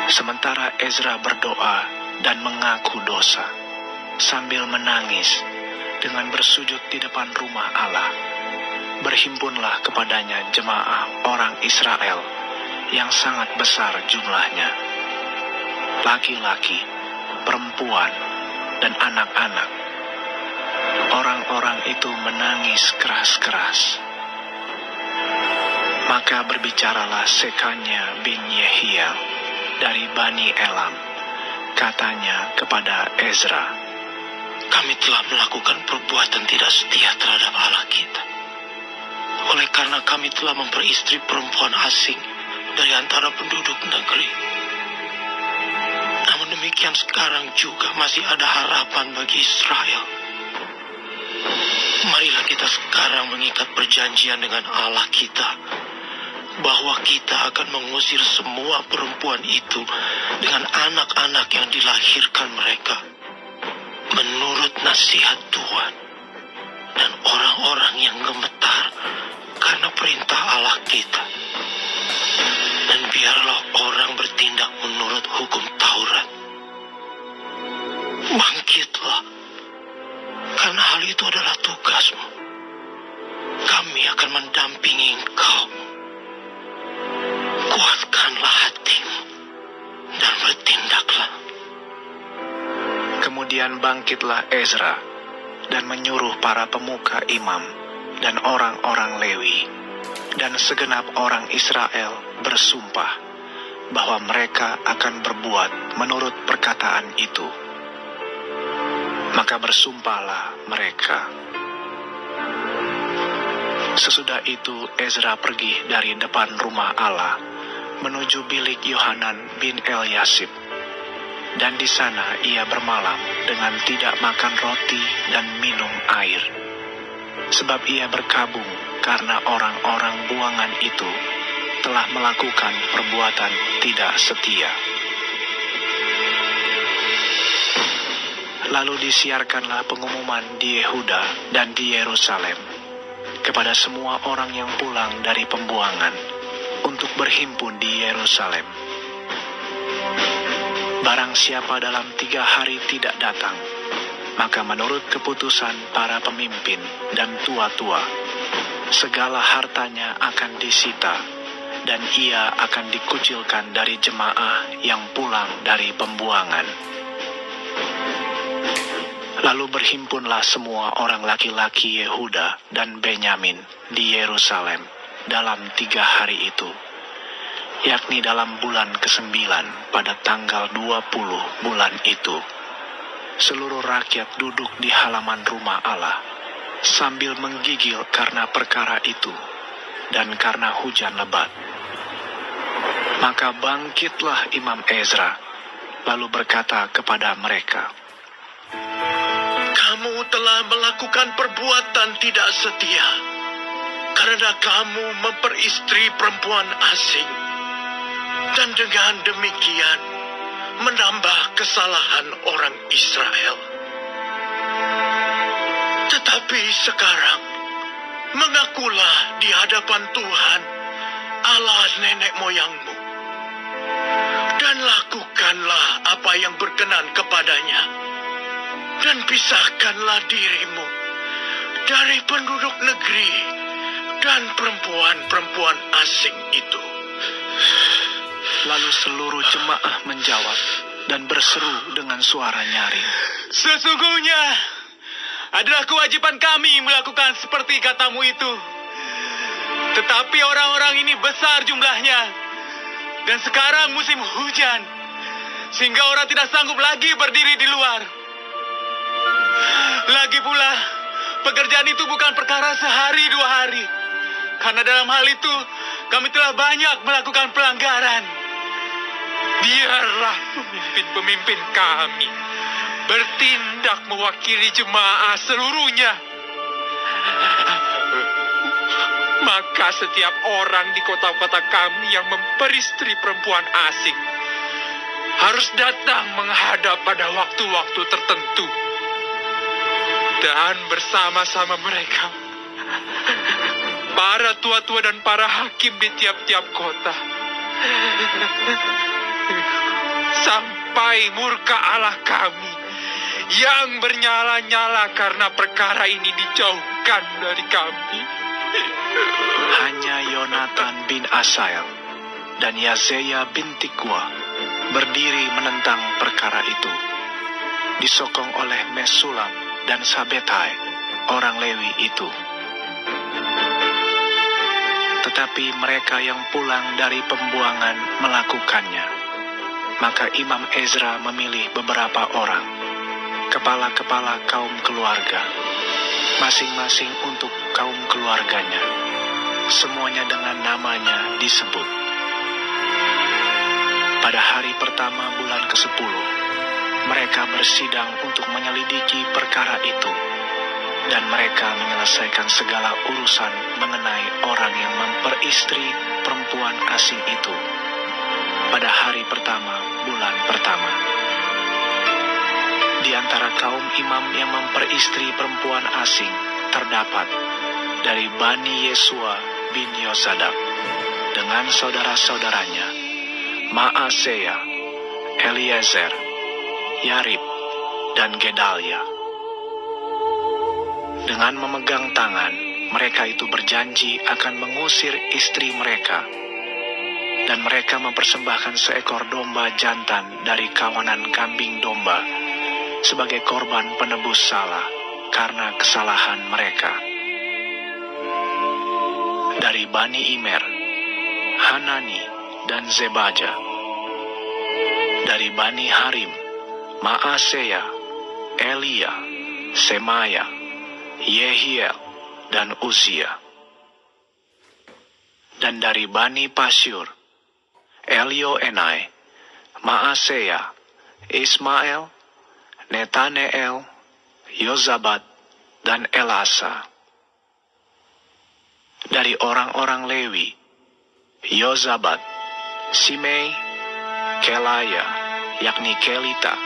Sementara Ezra berdoa dan mengaku dosa, sambil menangis dengan bersujud di depan rumah Allah, berhimpunlah kepadanya jemaah orang Israel yang sangat besar jumlahnya, laki-laki, perempuan, dan anak-anak. Orang-orang itu menangis keras-keras. Maka berbicaralah Sekanya bin Yehiel dari Bani Elam, katanya kepada Ezra, "Kami telah melakukan perbuatan tidak setia terhadap Allah kita. Oleh karena kami telah memperistri perempuan asing dari antara penduduk negeri. Namun demikian sekarang juga masih ada harapan bagi Israel. Marilah kita sekarang mengikat perjanjian dengan Allah kita, bahwa kita akan mengusir semua perempuan itu dengan anak-anak yang dilahirkan mereka, menurut nasihat Tuhan, dan orang-orang yang gemetar karena perintah Allah kita. Dan biarlah orang bertindak menurut hukum Taurat. Bangkitlah, karena hal itu adalah tugasmu. Kami akan mendampingi engkau. Kuatkanlah hatimu dan bertindaklah." Kemudian bangkitlah Ezra dan menyuruh para pemuka imam dan orang-orang Lewi dan segenap orang Israel bersumpah bahwa mereka akan berbuat menurut perkataan itu. Maka bersumpahlah mereka. Sesudah itu Ezra pergi dari depan rumah Allah menuju bilik Yohanan bin Eliasib, dan di sana ia bermalam dengan tidak makan roti dan minum air, sebab ia berkabung karena orang-orang buangan itu telah melakukan perbuatan tidak setia. Lalu disiarkanlah pengumuman di Yehuda dan di Yerusalem kepada semua orang yang pulang dari pembuangan untuk berhimpun di Yerusalem. Barang siapa dalam 3 hari tidak datang, maka menurut keputusan para pemimpin dan tua-tua, segala hartanya akan disita, dan ia akan dikucilkan dari jemaah yang pulang dari pembuangan. Lalu berhimpunlah semua orang laki-laki Yehuda dan Benyamin di Yerusalem dalam 3 hari itu, yakni dalam bulan ke-9 pada tanggal 20 bulan itu. Seluruh rakyat duduk di halaman rumah Allah sambil menggigil karena perkara itu dan karena hujan lebat. Maka bangkitlah Imam Ezra lalu berkata kepada mereka, "Kamu telah melakukan perbuatan tidak setia, karena kamu memperistri perempuan asing, dan dengan demikian menambah kesalahan orang Israel. Tetapi sekarang, mengakulah di hadapan Tuhan, Allah nenek moyangmu, dan lakukanlah apa yang berkenan kepadanya, dan pisahkanlah dirimu dari penduduk negeri dan perempuan-perempuan asing itu." Lalu seluruh jemaah menjawab dan berseru dengan suara nyaring, "Sesungguhnya adalah kewajiban kami melakukan seperti katamu itu. Tetapi orang-orang ini besar jumlahnya, dan sekarang musim hujan, sehingga orang tidak sanggup lagi berdiri di luar. Lagi pula, pekerjaan itu bukan perkara sehari 2 hari, karena dalam hal itu kami telah banyak melakukan pelanggaran. Biarlah pemimpin-pemimpin kami bertindak mewakili jemaah seluruhnya. Maka setiap orang di kota-kota kami yang memperistri perempuan asing harus datang menghadap pada waktu-waktu tertentu, dan bersama-sama mereka para tua-tua dan para hakim di tiap-tiap kota sampai murka Allah kami yang bernyala-nyala karena perkara ini dijauhkan dari kami. Hanya Yonatan bin Asael dan Yazeya bin Tikwa berdiri menentang perkara itu, disokong oleh Mesulam dan Sabetai, orang Lewi itu. Tetapi mereka yang pulang dari pembuangan melakukannya. Maka Imam Ezra memilih beberapa orang, kepala-kepala kaum keluarga, masing-masing untuk kaum keluarganya. Semuanya dengan namanya disebut. Pada hari pertama bulan ke-10, mereka bersidang untuk menyelidiki perkara itu, dan mereka menyelesaikan segala urusan mengenai orang yang memperistri perempuan asing itu pada hari pertama bulan pertama. Di antara kaum imam yang memperistri perempuan asing terdapat dari Bani Yesua bin Yosadak dengan saudara-saudaranya Maaseya, Eliezer, Yarib, dan Gedalia. Dengan memegang tangan, mereka itu berjanji akan mengusir istri mereka, dan mereka mempersembahkan seekor domba jantan dari kawanan kambing domba sebagai korban penebus salah karena kesalahan mereka. Dari Bani Imer, Hanani dan Zebaja. Dari Bani Harim, Maaseya, Elia, Semaya, Yehiel, dan Uzia. Dan dari Bani Pasyur, Elioenai, Maaseya, Ismael, Netaneel, Yozabat, dan Elasa. Dari orang-orang Lewi, Yozabat, Simei, Kelaya, yakni Kelita,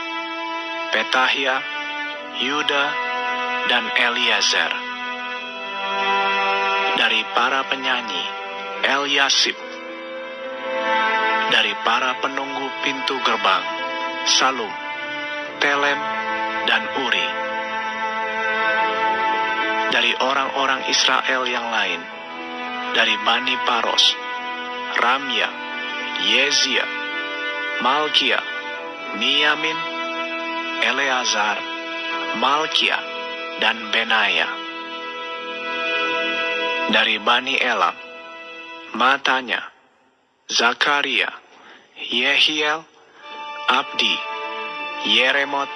Petahia, Yuda, dan Eliezer. Dari para penyanyi, Eliasib. Dari para penunggu pintu gerbang, Salum, Telem, dan Uri. Dari orang-orang Israel yang lain, dari Bani Paros, Ramya, Yezia, Malkia, Miyamin, Eleazar, Malkia, dan Benaya. Dari Bani Elam, Matanya, Zakaria, Yehiel, Abdi, Yeremot,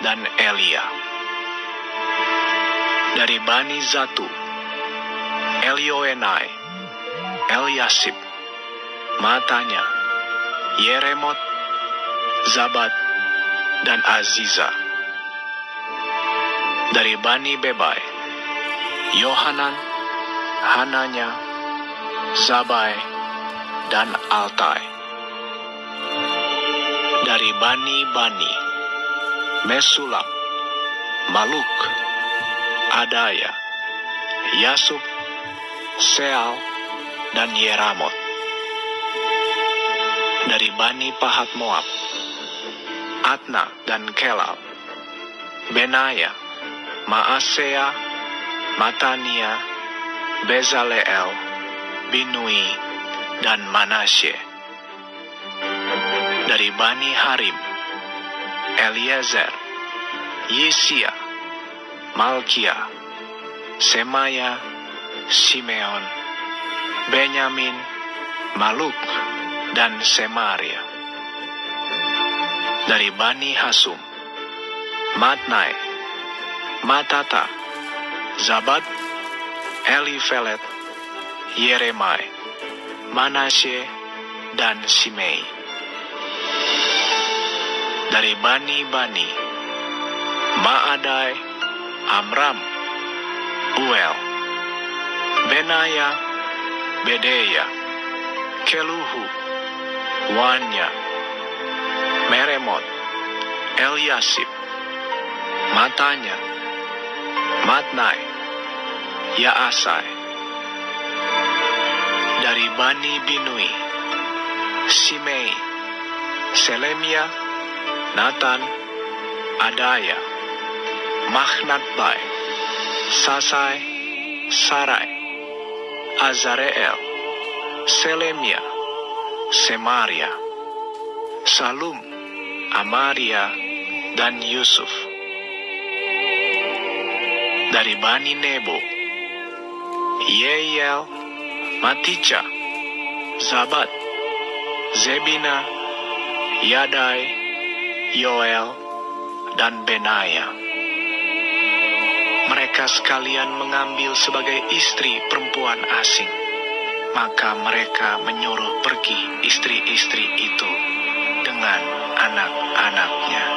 dan Elia. Dari Bani Zatu, Elioenai, Eliasib, Matanya, Yeremot, Zabad, dan Aziza. Dari Bani Bebai, Yohanan, Hananya, Zabai, dan Altai. Dari Bani, Mesulam, Maluk, Adaya, Yasub, Seal, dan Yeramot. Dari Bani Pahat Moab, Atna dan Kelal, Benaya, Maaseya, Matania, Bezaleel, Binui, dan Manasye. Dari Bani Harim, Eliezer, Yisia, Malkia, Semaya, Simeon, Benyamin, Maluk, dan Semaria. Dari Bani Hasum, Matnai, Matata, Zabad, Elifelet, Yeremai, Manasye, dan Simei. Dari Bani, Maadai, Amram, Uel, Benaya, Bedeya, Keluhu, Wanya, Meremot, Eliasib, Matanya, Matnai, Yaasai. Dari Bani Binui, Simei, Selemia, Natan, Adaya, Mahnatbai, Sasai, Sarai, Azareel, Selemia, Semaria, Salum, Amaria, dan Yusuf. Dari Bani Nebo, Yeiel, Matija, Zabat, Zebina, Yadai, Yoel, dan Benaya. Mereka sekalian mengambil sebagai istri perempuan asing. Maka mereka menyuruh pergi istri-istri itu dengan anak-anaknya.